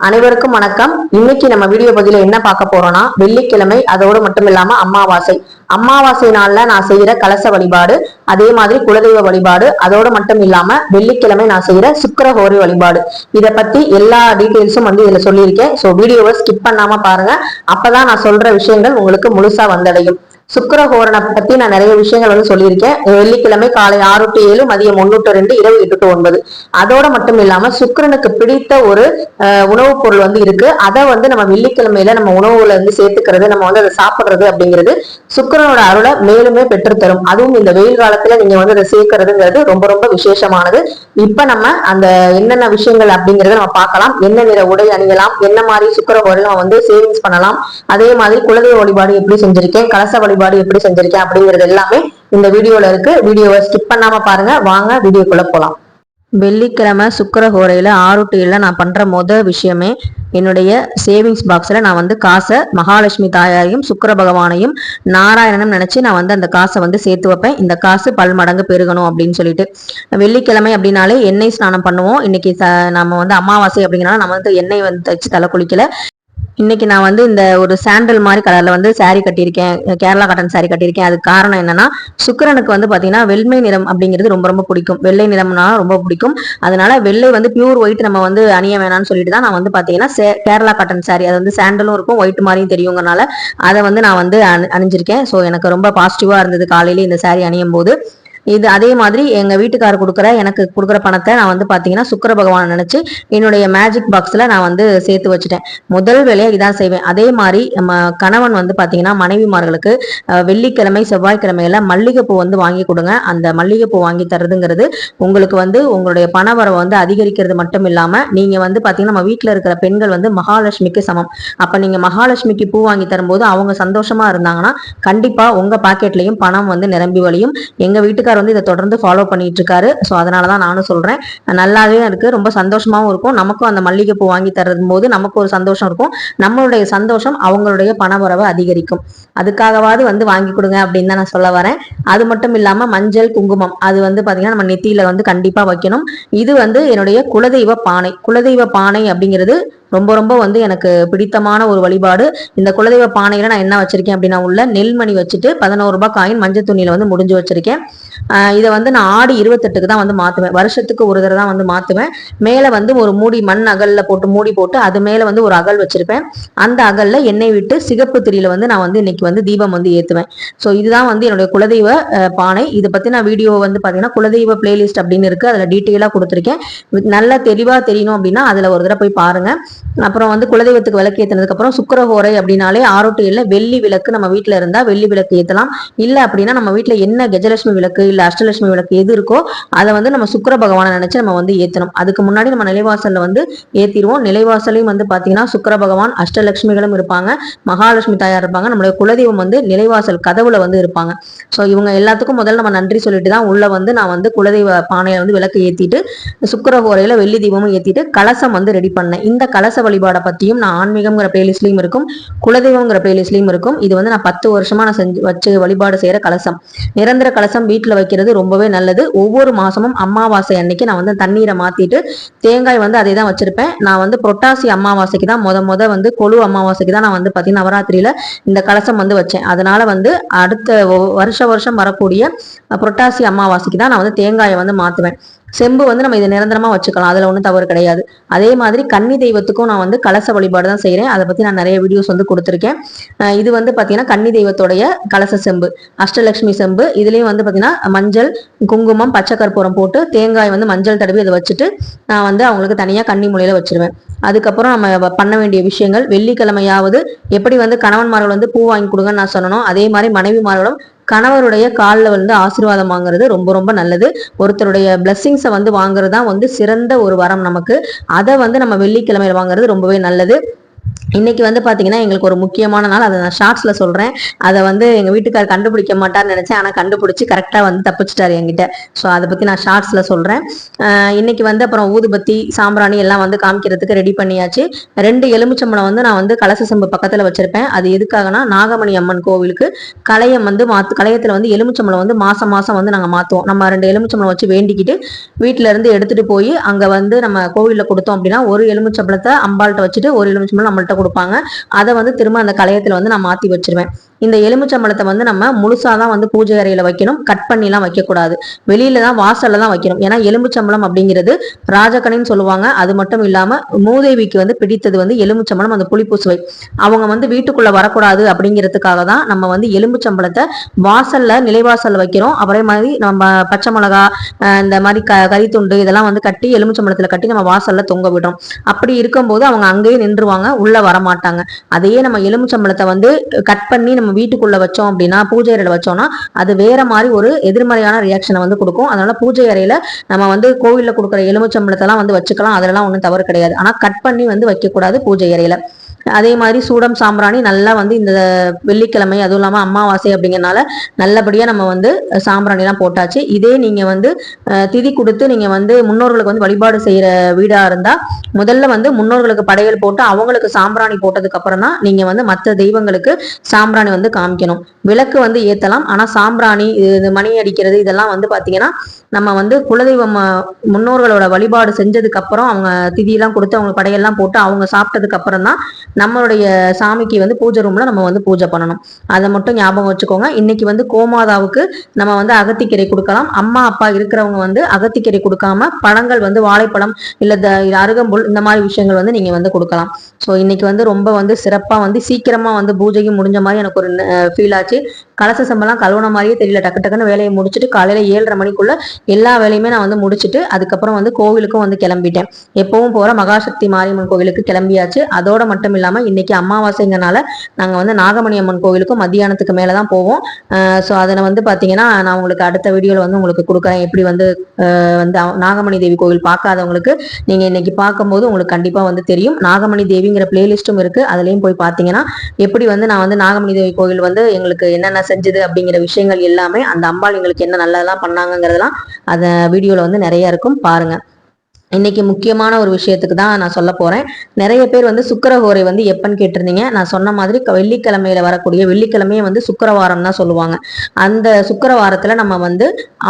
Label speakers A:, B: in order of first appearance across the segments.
A: அனைவருக்கும் வணக்கம். இன்னைக்கு நம்ம வீடியோ பதில என்ன பார்க்க போறோம்னா, வெள்ளிக்கிழமை அதோடு மட்டும் இல்லாம அமாவாசை நாள்ல நான் செய்யற கலச வழிபாடு, அதே மாதிரி குலதெய்வ வழிபாடு, அதோடு மட்டும் இல்லாம வெள்ளிக்கிழமை நான் செய்யற சுக்கிரஹோரை வழிபாடு, இத பத்தி எல்லா டீட்டெயில்ஸும் இதுல சொல்லியிருக்கேன். சோ வீடியோவை ஸ்கிப் பண்ணாம பாருங்க. அப்பதான் நான் சொல்ற விஷயங்கள் உங்களுக்கு முழுசா வந்தடையும். சுக்கிரஹோரனை பத்தி நான் நிறைய விஷயங்கள் சொல்லியிருக்கேன். வெள்ளிக்கிழமை காலை 6 to 7, மதியம் 1 to 2, இரவு 8 to 9. அதோட மட்டும் இல்லாம சுக்கிரனுக்கு பிடித்த ஒரு உணவுப் பொருள் இருக்கு. அதை நம்ம வெள்ளிக்கிழமையில நம்ம உணவுல சேர்த்துக்கிறது, நம்ம அதை சாப்பிடுறது அப்படிங்கிறது சுக்கிரனோட அருளை மேலுமே பெற்றுத்தரும். அதுவும் இந்த வெயில் காலத்துல நீங்க அதை சேர்க்கறதுங்கிறது ரொம்ப ரொம்ப விசேஷமானது. இப்ப நம்ம அந்த என்னென்ன விஷயங்கள் அப்படிங்கறத நம்ம பார்க்கலாம். என்ன நிற உடை அணியலாம், என்ன மாதிரி சுக்கிரஹோரையில நம்ம சேவிங்ஸ் பண்ணலாம், அதே மாதிரி குலதெய்வ வழிபாடு எப்படி செஞ்சிருக்கேன், கலச வழிபாடு எப்படி செஞ்சிருக்கேன் அப்படிங்கிறது எல்லாமே இந்த வீடியோல இருக்கு. வீடியோவை ஸ்கிப் பண்ணாம பாருங்க. வாங்க வீடியோக்குள்ள போலாம். வெள்ளிக்கிழமை சுக்கிரஹோரையில 6 to 7 நான் பண்ற விஷயமே, என்னுடைய சேவிங்ஸ் பாக்ஸ்ல நான் காசை மகாலட்சுமி தாயாரையும் சுக்கிர பகவானையும் நாராயணனும் நினைச்சு நான் அந்த காசை சேர்த்து வைப்பேன். இந்த காசு பல்மடங்கு பெருகணும் அப்படின்னு சொல்லிட்டு. வெள்ளிக்கிழமை அப்படின்னாலே எண்ணெய் ஸ்நானம் பண்ணுவோம். இன்னைக்கு நம்ம அமாவாசை அப்படிங்கிறனால நம்ம எண்ணெய் தச்சு தலை குளிக்கல. இன்னைக்கு நான் இந்த ஒரு சாண்டல் மாதிரி கலர்ல சாரி கட்டியிருக்கேன், கேரளா காட்டன் சாரி கட்டியிருக்கேன். அதுக்கு காரணம் என்னன்னா, சுக்கிரனுக்கு பாத்தீங்கன்னா வெண்மை நிறம் அப்படிங்கிறது ரொம்ப ரொம்ப பிடிக்கும். வெள்ளை நிறம்னா ரொம்ப பிடிக்கும். அதனால வெள்ளை பியூர் ஒயிட் நம்ம அணிய வேணாம்னு சொல்லிட்டு தான் நான் பாத்தீங்கன்னா கேரளா காட்டன் சாரி, அது சாண்டலும் இருக்கும் ஒயிட் மாதிரியும் தெரியுங்கனால அதை நான் அணிஞ்சிருக்கேன். ஸோ எனக்கு ரொம்ப பாசிட்டிவா இருந்தது காலையில இந்த சாரி அணியும் போது. இது அதே மாதிரி எங்க வீட்டுக்காரர் எனக்கு கொடுக்குற பணத்தை நான் பாத்தீங்கன்னா சுக்கிர பகவான் நினைச்சு என்னுடைய மேஜிக் பாக்ஸ்ல நான் சேர்த்து வச்சுட்டேன். முதல் வேலையா இதான் செய்வேன். அதே மாதிரி நம்ம கணவன் பாத்தீங்கன்னா மனைவிமார்களுக்கு வெள்ளிக்கிழமை செவ்வாய்க்கிழமையில மல்லிகைப்பூ வாங்கி கொடுங்க. அந்த மல்லிகைப்பூ வாங்கி தர்றதுங்கிறது உங்களுக்கு உங்களுடைய பணவரவை அதிகரிக்கிறது மட்டும் இல்லாம, நீங்க பாத்தீங்கன்னா நம்ம வீட்டுல இருக்கிற பெண்கள் மகாலட்சுமிக்கு சமம். அப்ப நீங்க மகாலட்சுமிக்கு பூ வாங்கி தரும்போது அவங்க சந்தோஷமா இருந்தாங்கன்னா கண்டிப்பா உங்க பாக்கெட்லயும் பணம் நிரம்பி வழியும். எங்க வீட்டுக்கார இதை தொடர்ந்து ஃபாலோ பண்ணிட்டு இருக்காரு. ஸோ அதனாலதான் நானும் சொல்றேன். நல்லாவே இருக்கு, ரொம்ப சந்தோஷமாவும் இருக்கும். நமக்கும் அந்த மல்லிகைப்பூ வாங்கி தரும் போது நமக்கு ஒரு சந்தோஷம் இருக்கும். நம்மளுடைய சந்தோஷம் அவங்களுடைய பணவரவை அதிகரிக்கும். அதுக்காகவாது வாங்கி கொடுங்க அப்படின்னு தான் நான் சொல்ல வரேன். அது மட்டும் இல்லாம மஞ்சள் குங்குமம் அது பாத்தீங்கன்னா நம்ம நெத்தியில கண்டிப்பா வைக்கணும். இது என்னுடைய குலதெய்வ பானை. குலதெய்வ பானை அப்படிங்கிறது ரொம்ப ரொம்ப எனக்கு பிடித்தமான ஒரு வழிபாடு. இந்த குலதெய்வ பானையில நான் என்ன வச்சிருக்கேன் அப்படின்னா, உள்ள நெல்மணி வச்சுட்டு 11 ரூபாய் காயின் மஞ்சள் துணியில முடிஞ்சு வச்சிருக்கேன். இதை நான் ஆடி 28க்கு தான் மாத்துவேன். வருஷத்துக்கு ஒரு தடவை தான் மாத்துவேன். மேல ஒரு மூடி மண் அகல்ல போட்டு மூடி போட்டு அது மேல ஒரு அகல் வச்சிருப்பேன். அந்த அகல்ல எண்ணெய் விட்டு சிகப்பு திரியில நான் இன்னைக்கு தீபம் ஏத்துவேன். ஸோ இதுதான் என்னுடைய குலதெய்வ பானை. இதை பத்தி நான் வீடியோ பாத்தீங்கன்னா குலதெய்வ பிளேலிஸ்ட் அப்படின்னு இருக்கு, அதுல டீட்டெயிலா கொடுத்துருக்கேன். நல்லா தெளிவா தெரியணும் அப்படின்னா அதுல ஒரு தடவை போய் பாருங்க. அப்புறம் குலதெய்வத்துக்கு விளக்கு ஏற்றினதுக்கு அப்புறம் சுக்கிரஹோரை அப்படின்னாலே 6 to 7 வெள்ளி விளக்கு நம்ம வீட்டுல இருந்தா வெள்ளி விளக்கு ஏத்தலாம். இல்ல அப்படின்னா நம்ம வீட்டுல என்ன கஜலட்சுமி விளக்கு இல்ல அஷ்டலட்சுமி விளக்கு எது இருக்கோ அதை நம்ம சுக்கிர பகவானை நினைச்சு நம்ம ஏத்தணும். அதுக்கு முன்னாடி நம்ம நிலைவாசல்ல ஏத்திடுவோம். நிலைவாசலையும் பாத்தீங்கன்னா சுக்கிர பகவான் அஷ்டலட்சுமிகளும் இருப்பாங்க, மகாலட்சுமி தாயார் இருப்பாங்க, நம்மளுடைய குலதெய்வம் நிலைவாசல் கதவுல இருப்பாங்க. ஸோ இவங்க எல்லாத்துக்கும் முதல்ல நம்ம நன்றி சொல்லிட்டு தான் உள்ள நான் குலதெய்வ பானையில விளக்கு ஏத்திட்டு சுக்கிரஹோரையில வெள்ளி தீபமும் ஏத்திட்டு கலசம் ரெடி பண்ணேன். இந்த கலச வழிபாடை பத்தியும் நான் ஆன்மீகம்ங்கிற பிளேலிஸ்ட்லயும் இருக்கும், குலதெய்வங்கிற பிளேலிஸ்ட்லயும் இருக்கும். இது நான் 10 வருஷமா நான் செஞ்சு வச்சு வழிபாடு செய்யற கலசம். நிரந்தர கலசம் வீட்டுல வைக்கிறது ரொம்பவே நல்லது. ஒவ்வொரு மாசமும் அமாவாசை அன்னைக்கு நான் தண்ணீரை மாத்திட்டு தேங்காய் அதே தான் வச்சிருப்பேன். நான் புரட்டாசி அமாவாசைக்கு தான் முத கொழு அமாவாசைக்கு தான் நான் பாத்தீங்கன்னா நவராத்திரியில இந்த கலசம் வச்சேன். அதனால அடுத்த வருஷம் வரக்கூடிய புரட்டாசி அமாவாசைக்கு தான் நான் தேங்காயை மாத்துவேன். செம்பு நம்ம இதை நிரந்தரமா வச்சுக்கலாம், அதுல ஒன்றும் தவறு கிடையாது. அதே மாதிரி கன்னி தெய்வத்துக்கும் நான் கலச வழிபாடு தான் செய்யறேன். அதை பத்தி நான் நிறைய வீடியோஸ் கொடுத்துருக்கேன். இது பாத்தீங்கன்னா கன்னி தெய்வத்தோடைய கலச செம்பு, அஷ்டலட்சுமி செம்பு. இதுலயும் பாத்தீங்கன்னா மஞ்சள் குங்குமம் பச்சை கற்பூரம் போட்டு தேங்காய் மஞ்சள் தடவி அதை வச்சுட்டு நான் அவங்களுக்கு தனியா கன்னி மூலையில வச்சிருவேன். அதுக்கப்புறம் நம்ம பண்ண வேண்டிய விஷயங்கள், வெள்ளிக்கிழமையாவது எப்படி கணவன்மார்கள் பூ வாங்கி கொடுங்கன்னு நான் சொன்னோம், அதே மாதிரி மனைவிமார்களும் கணவருடைய காலில் ஆசீர்வாதம் வாங்குறது ரொம்ப ரொம்ப நல்லது. ஒருத்தருடைய பிளஸ்ஸிங்ஸை வாங்குறது தான் சிறந்த ஒரு வரம் நமக்கு. அதை நம்ம வெள்ளிக்கிழமையில வாங்குறது ரொம்பவே நல்லது. இன்னைக்கு வந்து பாத்தீங்கன்னா எங்களுக்கு ஒரு முக்கியமான நாள். அதை நான் ஷார்ட்ஸ்ல சொல்றேன். அதை வந்து எங்க வீட்டுக்காரர் கண்டுபிடிக்க மாட்டார்னு நினைச்சேன். ஆனா கண்டுபிடிச்சு கரெக்டா வந்து தப்பிச்சிட்டாரு என்கிட்ட. ஸோ அதை பத்தி நான் ஷார்ட்ஸ்ல சொல்றேன். இன்னைக்கு வந்து அப்புறம் ஊதுபத்தி சாம்பிராணி எல்லாம் வந்து காமிக்கிறதுக்கு ரெடி பண்ணியாச்சு. 2 எலுமிச்சம்பழம் வந்து நான் வந்து கலச செம்பு பக்கத்துல வச்சிருப்பேன். அது எதுக்காகனா நாகமணி அம்மன் கோவிலுக்கு கலையம் வந்து கலையத்துல வந்து எலுமிச்சம்பழம் வந்து மாசம் மாசம் வந்து நாங்க மாத்துவோம். நம்ம 2 எலுமிச்சம்பழம் வச்சு வேண்டிக்கிட்டு வீட்டுல இருந்து எடுத்துட்டு போய் அங்க வந்து நம்ம கோவில்ல கொடுத்தோம் அப்படின்னா ஒரு எலுமிச்சம்பழத்தை அம்பாள்கிட்ட வச்சுட்டு ஒரு எலுமிச்சம்பழம் நம்மள்ட்ட கொடுப்பாங்க. அதை வந்து திரும்ப அந்த கலையத்துல வந்து நான் மாத்தி வச்சிருவேன். இந்த எலுமிச்சம்பழத்தை வந்து நம்ம முழுசாதான் வந்து பூஜை அறையில வைக்கணும். கட் பண்ணி எல்லாம் வைக்க கூடாது. வெளியில தான் வாசல்ல தான் வைக்கணும். ஏன்னா எலுமிச்சம்பழம் அப்படிங்கிறது ராஜகனின்னு சொல்லுவாங்க. அது மட்டும் இல்லாம மூதேவிக்கு வந்து பிடித்தது வந்து எலுமிச்சம்பழம், அந்த புளிப்பு சுவை. அவங்க வந்து வீட்டுக்குள்ள வரக்கூடாது அப்படிங்கிறதுக்காக தான் நம்ம வந்து எலுமிச்சம்பழத்தை வாசல்ல நிலைவாசல்ல வைக்கிறோம். அப்புறம் மாதிரி நம்ம பச்சை மிளகா இந்த மாதிரி கறித்துண்டு இதெல்லாம் வந்து கட்டி எலுமிச்சம்பழத்துல கட்டி நம்ம வாசல்ல தொங்க விடுறோம். அப்படி இருக்கும்போது அவங்க அங்கேயே நின்றுவாங்க, உள்ள வரமாட்டாங்க. அதையே நம்ம எலுமிச்சம்பழத்தை வந்து கட் பண்ணி நம்ம வீட்டுக்குள்ள வச்சோம் அப்படின்னா பூஜை அறையில வச்சோம்னா அது வேற மாதிரி ஒரு எதிர்மறையான ரியாக்ஷனை வந்து கொடுக்கும். அதனால பூஜை அறையில நம்ம வந்து கோவில்ல கொடுக்குற எலுமிச்சம்பழத்தை எல்லாம் வந்து வச்சுக்கலாம். அதெல்லாம் ஒன்றும் தவறு கிடையாது. ஆனா கட் பண்ணி வந்து வைக்க கூடாது பூஜை அறையில. அதே மாதிரி சூடம் சாம்பிராணி நல்லா வந்து இந்த வெள்ளிக்கிழமை அதுவும் இல்லாம அமாவாசை அப்படிங்கறனால நல்லபடியா நம்ம வந்து சாம்பிராணி எல்லாம் போட்டாச்சு. இதே நீங்க வந்து திதி கொடுத்து நீங்க வந்து முன்னோர்களுக்கு வந்து வழிபாடு செய்யற வீடா இருந்தா முதல்ல வந்து முன்னோர்களுக்கு படையல் போட்டு அவங்களுக்கு சாம்பிராணி போட்டதுக்கு அப்புறம் தான் நீங்க வந்து மற்ற தெய்வங்களுக்கு சாம்பிராணி வந்து காமிக்கணும். விளக்கு வந்து ஏத்தலாம். ஆனா சாம்பிராணி மணி அடிக்கிறது இதெல்லாம் வந்து பாத்தீங்கன்னா நம்ம வந்து குலதெய்வம் முன்னோர்களோட வழிபாடு செஞ்சதுக்கு அப்புறம் அவங்க திதியெல்லாம் கொடுத்து அவங்க படையெல்லாம் போட்டு அவங்க சாப்பிட்டதுக்கு அப்புறம் தான் நம்மளுடைய சாமிக்கு வந்து பூஜை ரூம்ல நம்ம வந்து பூஜை பண்ணணும். அதை மட்டும் ஞாபகம் வச்சுக்கோங்க. இன்னைக்கு வந்து கோமாதாவுக்கு நம்ம வந்து அகத்திக்கீரை கொடுக்கலாம். அம்மா அப்பா இருக்கிறவங்க வந்து அகத்திக்கீரை கொடுக்காம பழங்கள் வந்து வாழைப்பழம் இல்ல அருகம்புல் இந்த மாதிரி விஷயங்கள் வந்து நீங்க வந்து கொடுக்கலாம். ஸோ இன்னைக்கு வந்து ரொம்ப வந்து சிறப்பா வந்து சீக்கிரமா வந்து பூஜையும் முடிஞ்ச மாதிரி எனக்கு ஒரு ஃபீல் ஆச்சு. கலச சம்பளம் கழுவுன மாதிரியே தெரியல. டக்கு டக்குன்னு வேலையை முடிச்சுட்டு காலையில 7:30 மணிக்குள்ள எல்லா வேலையுமே நான் வந்து முடிச்சுட்டு அதுக்கப்புறம் வந்து கோவிலுக்கும் வந்து கிளம்பிட்டேன். எப்பவும் போற மகாசக்தி மாரியம்மன் கோவிலுக்கு கிளம்பியாச்சு. அதோட மட்டும் இல்லாம இன்னைக்கு அமாவாசைங்கனால நாங்க வந்து நாகமணி அம்மன் கோவிலுக்கும் மத்தியானத்துக்கு மேலதான் போவோம். ஸோ அதில் வந்து பாத்தீங்கன்னா நான் உங்களுக்கு அடுத்த வீடியோல வந்து உங்களுக்கு கொடுக்குறேன். எப்படி வந்து வந்து நாகமணி தேவி கோவில் பார்க்காதவங்களுக்கு நீங்க இன்னைக்கு பார்க்கும்போது உங்களுக்கு கண்டிப்பா வந்து தெரியும். நாகமணி தேவிங்கிற பிளேலிஸ்டும் இருக்கு. அதுலயும் போய் பாத்தீங்கன்னா எப்படி வந்து நான் வந்து நாகமணி தேவி கோவில் வந்து எங்களுக்கு என்னென்ன செஞ்சது அப்படிங்கிற விஷயங்கள் எல்லாமே அந்த அம்பாள் எங்களுக்கு என்ன நல்லதெல்லாம் பண்ணாங்கிறதெல்லாம் அந்த வீடியோல வந்து நிறைய இருக்கும், பாருங்க. இன்னைக்கு முக்கியமான ஒரு விஷயத்துக்கு தான் நான் சொல்ல போறேன். நிறைய பேர் வந்து சுக்கிரஹோரை வந்து எப்பன்னு கேட்டிருந்தீங்க. நான் சொன்ன மாதிரி வெள்ளிக்கிழமையில வரக்கூடிய வெள்ளிக்கிழமையே வந்து சுக்கிரவாரம் தான் சொல்லுவாங்க. அந்த சுக்கிரவாரத்துல நம்ம வந்து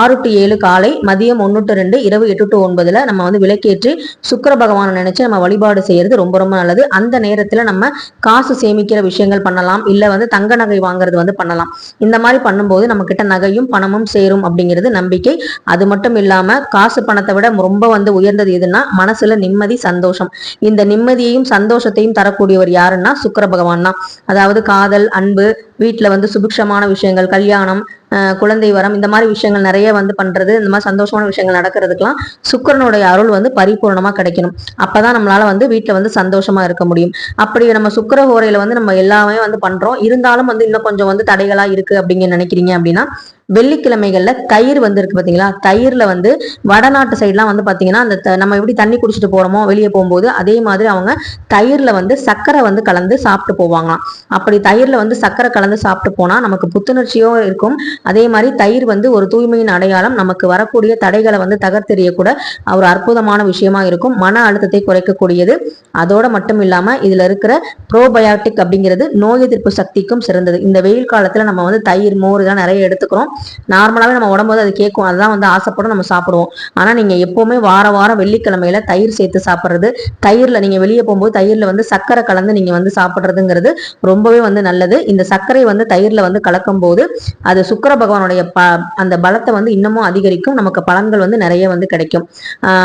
A: 6 to 7 காலை, மதியம் 1 to 2, இரவு 8 to 9 நம்ம வந்து விளக்கேற்றி சுக்கிர பகவானை நினைச்சு நம்ம வழிபாடு செய்யறது ரொம்ப ரொம்ப நல்லது. அந்த நேரத்துல நம்ம காசு சேமிக்கிற விஷயங்கள் பண்ணலாம், இல்ல வந்து தங்க நகை வாங்குறது வந்து பண்ணலாம். இந்த மாதிரி பண்ணும்போது நம்ம கிட்ட நகையும் பணமும் சேரும் அப்படிங்கிறது நம்பிக்கை. அது மட்டும் இல்லாம காசு பணத்தை விட ரொம்ப வந்து உயர்ந்த எதுன்னா மனசுல நிம்மதி, சந்தோஷம். இந்த நிம்மதியையும் சந்தோஷத்தையும் தரக்கூடியவர் யாருன்னா சுக்கிர பகவான் தான். அதாவது காதல், அன்பு, வீட்டுல வந்து சுபிக்ஷமான விஷயங்கள், கல்யாணம், குழந்தை வரம், இந்த மாதிரி விஷயங்கள் நிறைய வந்து பண்றது, இந்த மாதிரி சந்தோஷமான விஷயங்கள் நடக்கிறதுக்கெல்லாம் சுக்கிரனுடைய அருள் வந்து பரிபூர்ணமா கிடைக்கணும். அப்பதான் நம்மளால வந்து வீட்டுல வந்து சந்தோஷமா இருக்க முடியும். அப்படி நம்ம சுக்கிர ஹோரையில வந்து நம்ம எல்லாமே வந்து பண்றோம். இருந்தாலும் வந்து இன்னும் கொஞ்சம் வந்து தடைகளா இருக்கு அப்படிங்க நினைக்கிறீங்க அப்படின்னா வெள்ளிக்கிழமைகள்ல தயிர் வந்து இருக்கு பாத்தீங்களா. தயிர்ல வந்து வடநாட்டு சைட்லாம் வந்து பாத்தீங்கன்னா அந்த நம்ம எப்படி தண்ணி குடிச்சிட்டு போறோமோ வெளியே போகும்போது அதே மாதிரி அவங்க தயிர்ல வந்து சர்க்கரை வந்து கலந்து சாப்பிட்டு போவாங்களாம். அப்படி தயிர்ல வந்து சர்க்கரை கலந்து சாப்பிட்டு போனா நமக்கு புத்துணர்ச்சியோ இருக்கும். அதே மாதிரி தயிர் வந்து ஒரு தூய்மையின் அடையாளம். நமக்கு வரக்கூடிய தடைகளை வந்து தகர்த்தெறிய கூட ஒரு அற்புதமான விஷயமா இருக்கும். மன அழுத்தத்தை குறைக்கக்கூடியது. அதோட மட்டும் இல்லாம இதுல இருக்கிற ப்ரோபயாட்டிக் அப்படிங்கிறது நோய் எதிர்ப்பு சக்திக்கும் சிறந்தது. இந்த வெயில் காலத்துல நம்ம வந்து தயிர், மோர் இதெல்லாம் நிறைய எடுத்துக்கிறோம். நார்மலாவே நம்ம உடம்பு அது கேட்கும், அதுதான் வந்து ஆசைப்படும், நம்ம சாப்பிடுவோம். ஆனா நீங்க எப்பவுமே வார வாரம் வெள்ளிக்கிழமையில தயிர் சேர்த்து சாப்பிடுறது, தயிர்ல நீங்க வெளியே போகும்போது தயிர்ல வந்து சர்க்கரை கலந்து நீங்க வந்து சாப்பிடுறதுங்கிறது ரொம்பவே வந்து நல்லது. இந்த சர்க்கரை வந்து தயிர்ல வந்து கலக்கும் போது அது சுக்கிர பகவானுடைய அந்த பலத்தை வந்து இன்னமும் அதிகரிக்கும். நமக்கு பலன்கள் வந்து நிறைய வந்து கிடைக்கும்.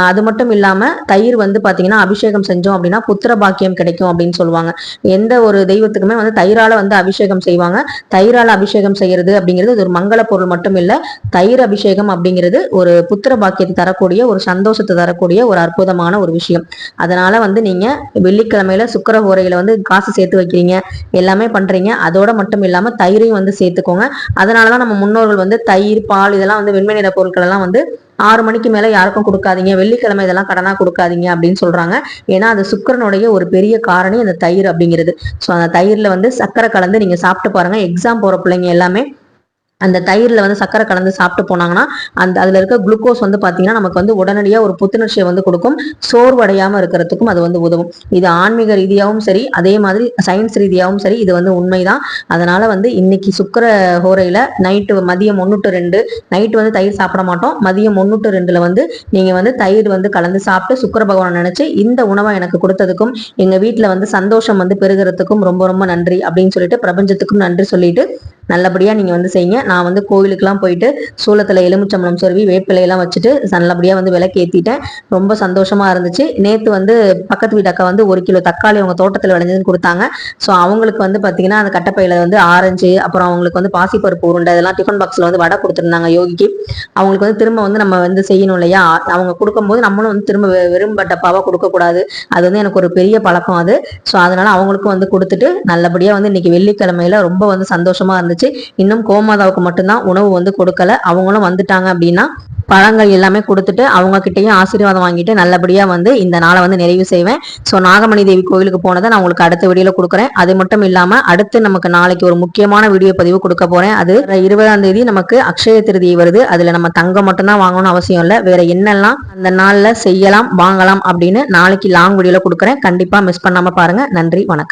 A: அது மட்டும் இல்லாம தயிர் வந்து பாத்தீங்கன்னா அபிஷேகம் செஞ்சோம் அப்படின்னா புத்திர பாக்கியம் கிடைக்கும் அப்படின்னு சொல்லுவாங்க. எந்த ஒரு தெய்வத்துக்குமே வந்து தயிரால வந்து அபிஷேகம் செய்வாங்க. தயிரால அபிஷேகம் செய்யறது அப்படிங்கிறது ஒரு மங்கள பொருள் மட்டும் இல்ல. தயிர் அபிஷேகம் அப்படிங்கிறது ஒரு புத்திர பாக்கியத்தை தரக்கூடிய, ஒரு சந்தோஷத்தை தரக்கூடிய ஒரு அற்புதமான ஒரு விஷயம். அதனால வந்து நீங்க வெள்ளிக்கிழமையில சுக்கிர ஹோரையில வந்து காசு சேர்த்து வைக்கிறீங்க, எல்லாமே பண்றீங்க. அதோட மட்டும் இல்லாம தயிரையும் வந்து சேர்த்துக்கோங்க. அதனாலதான் நம்ம முன்னோர்கள் வந்து தயிர், பால் இதெல்லாம் வந்து வெண்மை நிற பொருட்கள் எல்லாம் வந்து 6 மணிக்கு மேல யாருக்கும் கொடுக்காதீங்க, வெள்ளிக்கிழமை இதெல்லாம் கடனா கொடுக்காதீங்க அப்படின்னு சொல்றாங்க. ஏன்னா அது சுக்கிரனுடைய ஒரு பெரிய காரணி அந்த தயிர் அப்படிங்கிறது. ஸோ அந்த தயிர்ல வந்து சர்க்கரை கலந்து நீங்க சாப்பிட்டு பாருங்க. எக்ஸாம் போற பிள்ளைங்க எல்லாமே அந்த தயிரில் வந்து சர்க்கரை கலந்து சாப்பிட்டு போனாங்கன்னா அதில் இருக்க குளுக்கோஸ் வந்து பார்த்தீங்கன்னா நமக்கு வந்து உடனடியாக ஒரு புத்துணர்ச்சியை வந்து கொடுக்கும். சோர்வடையாமல் இருக்கிறதுக்கும் அது வந்து உதவும். இது ஆன்மீக ரீதியாகவும் சரி, அதே மாதிரி சயின்ஸ் ரீதியாகவும் சரி, இது வந்து உண்மைதான். அதனால வந்து இன்னைக்கு சுக்கிர ஹோரையில் நைட்டு மதியம் 1 to 2 நைட்டு வந்து தயிர் சாப்பிட மாட்டோம். மதியம் 1 to 2 வந்து நீங்கள் வந்து தயிர் வந்து கலந்து சாப்பிட்டு சுக்கிர பகவான் நினைச்சு இந்த உணவை எனக்கு கொடுத்ததுக்கும் எங்கள் வீட்டில் வந்து சந்தோஷம் வந்து பெருகிறதுக்கும் ரொம்ப ரொம்ப நன்றி அப்படின்னு சொல்லிட்டு பிரபஞ்சத்துக்கும் நன்றி சொல்லிட்டு நல்லபடியா நீங்க வந்து செய்யுங்க. நான் வந்து கோவிலுக்கெல்லாம் போயிட்டு சூளத்துல எலுமிச்சம்பழம் சொருவி வேப்பிலையெல்லாம் வச்சுட்டு நல்லபடியா வந்து விளக்கு ஏத்திட்டேன். ரொம்ப சந்தோஷமா இருந்துச்சு. நேத்து வந்து பக்கத்து வீட்டு அக்கா வந்து 1 கிலோ தக்காளி அவங்க தோட்டத்துல விளைஞ்சதுன்னு கொடுத்தாங்க. ஸோ அவங்களுக்கு வந்து பாத்தீங்கன்னா அந்த கட்டப்பையில வந்து ஆரஞ்சு, அப்புறம் அவங்களுக்கு வந்து பாசிப்பருப்பு உருண்டை, இதெல்லாம் டிஃபன் பாக்ஸ்ல வந்து வடை கொடுத்துருந்தாங்க யோகிக்கு. அவங்களுக்கு வந்து திரும்ப வந்து நம்ம வந்து செய்யணும் இல்லையா, அவங்க கொடுக்கும்போது நம்மளும் வந்து திரும்ப வெறும் டப்பாவா கொடுக்க கூடாது. அது வந்து எனக்கு ஒரு பெரிய பழக்கம் அது. ஸோ அதனால அவங்களுக்கும் வந்து கொடுத்துட்டு நல்லபடியா வந்து இன்னைக்கு வெள்ளிக்கிழமையில ரொம்ப வந்து சந்தோஷமா இருந்துச்சு. இன்னும் கோமாதாவுக்கு மட்டும்தான் உணவு வந்து கொடுக்கல. அவங்களும் வந்துட்டாங்க அப்படின்னா பழங்கள் எல்லாமே கொடுத்துட்டு அவங்க கிட்டையும் ஆசீர்வாதம் வாங்கிட்டு நல்லபடியா வந்து இந்த நாளை வந்து நிறைவு செய்வேன். ஸோ நாகமணி தேவி கோவிலுக்கு போனதை நான் உங்களுக்கு அடுத்த வீடியோல கொடுக்குறேன். அது மட்டும் இல்லாம அடுத்து நமக்கு நாளைக்கு ஒரு முக்கியமான வீடியோ பதிவு கொடுக்க போறேன். அது 20ஆம் தேதி நமக்கு அக்ஷய திருதியை வருது. அதுல நம்ம தங்கம் மட்டும்தான் வாங்கணும்னு அவசியம் இல்லை, வேற என்னெல்லாம் அந்த நாள்ல செய்யலாம் வாங்கலாம் அப்படின்னு நாளைக்கு லாங் வீடியோல கொடுக்குறேன். கண்டிப்பா மிஸ் பண்ணாம பாருங்க. நன்றி, வணக்கம்.